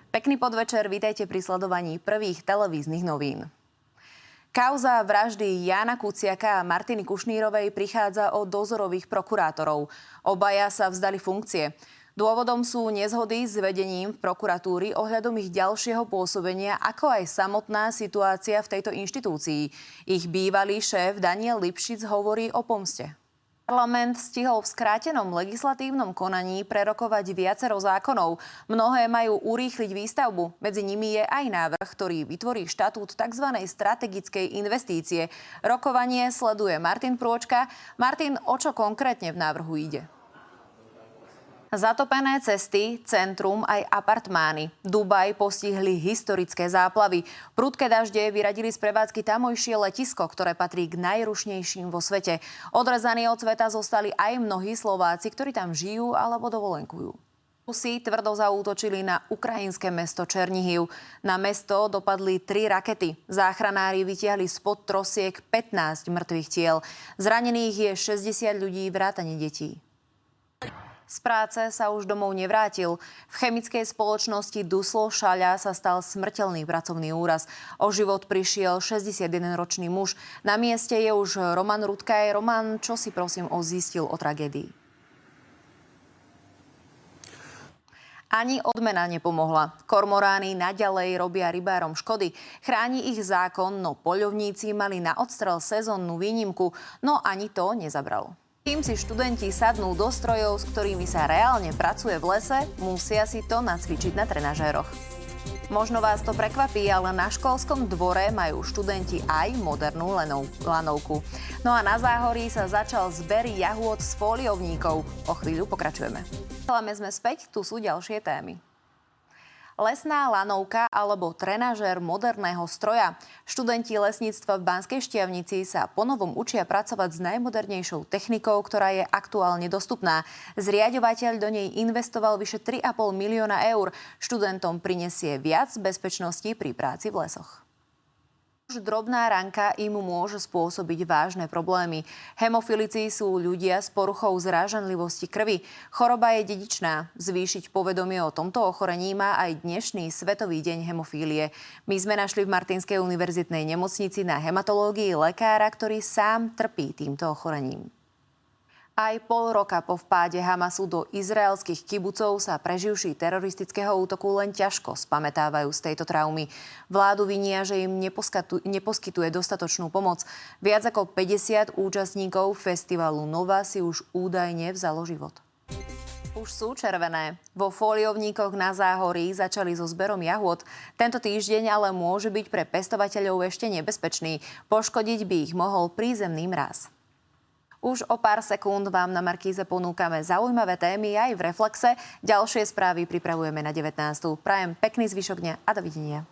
Pekný podvečer, vítajte pri sledovaní prvých televíznych novín. Kauza vraždy Jána Kuciaka a Martiny Kušnírovej prichádza od dozorových prokurátorov. Obaja sa vzdali funkcie. Dôvodom sú nezhody s vedením prokuratúry ohľadom ich ďalšieho pôsobenia, ako aj samotná situácia v tejto inštitúcii. Ich bývalý šéf Daniel Lipšic hovorí o pomste. Parlament stihol v skrátenom legislatívnom konaní prerokovať viacero zákonov. Mnohé majú urýchliť výstavbu. Medzi nimi je aj návrh, ktorý vytvorí štatút tzv. Strategickej investície. Rokovanie sleduje Martin Prôčka. Martin, o čo konkrétne v návrhu ide? Zatopené cesty, centrum aj apartmány. Dubaj postihli historické záplavy. Prudké dažde vyradili z prevádzky tamojšie letisko, ktoré patrí k najrušnejším vo svete. Odrezaní od sveta zostali aj mnohí Slováci, ktorí tam žijú alebo dovolenkujú. Rusi tvrdo zaútočili na ukrajinské mesto Černihiv. Na mesto dopadli 3 rakety. Záchranári vytiahli spod trosiek 15 mŕtvych tiel. Zranených je 60 ľudí vrátane detí. Z práce sa už domov nevrátil. V chemickej spoločnosti Duslo Šaľa sa stal smrteľný pracovný úraz. O život prišiel 61-ročný muž. Na mieste je už Roman Rudkaj. Roman, čo si prosím zistil o tragédii? Ani odmena nepomohla. Kormorány naďalej robia rybárom škody. Chráni ich zákon, no poľovníci mali na odstrel sezónnu výnimku. No ani to nezabralo. Kým si študenti sadnú do strojov, s ktorými sa reálne pracuje v lese, musia si to nacvičiť na trenažéroch. Možno vás to prekvapí, ale na školskom dvore majú študenti aj modernú lanovku. No a na Záhorí sa začal zber jahôd z fóliovníkov. O chvíľu pokračujeme. Sme späť, tu sú ďalšie témy. Lesná lanovka alebo trenažér moderného stroja. Študenti lesníctva v Banskej Štiavnici sa ponovom učia pracovať s najmodernejšou technikou, ktorá je aktuálne dostupná. Zriaďovateľ do nej investoval vyše 3,5 milióna eur. Študentom prinesie viac bezpečnosti pri práci v lesoch. Už drobná ranka im môže spôsobiť vážne problémy. Hemofilici sú ľudia s poruchou zrážanlivosti krvi. Choroba je dedičná. Zvýšiť povedomie o tomto ochorení má aj dnešný Svetový deň hemofílie. My sme našli v Martinskej univerzitnej nemocnici na hematológii lekára, ktorý sám trpí týmto ochorením. Aj pol roka po vpáde Hamasu do izraelských kibucov sa preživší teroristického útoku len ťažko spamätávajú z tejto traumy. Vládu vinia, že im neposkytuje dostatočnú pomoc. Viac ako 50 účastníkov festivalu Nova si už údajne vzalo život. Už sú červené. Vo fóliovníkoch na Záhorí začali so zberom jahôd. Tento týždeň ale môže byť pre pestovateľov ešte nebezpečný. Poškodiť by ich mohol prízemný mráz. Už o pár sekúnd vám na Markíze ponúkame zaujímavé témy aj v Reflexe. Ďalšie správy pripravujeme na 19. Prajem pekný zvyšok dňa a dovidenia.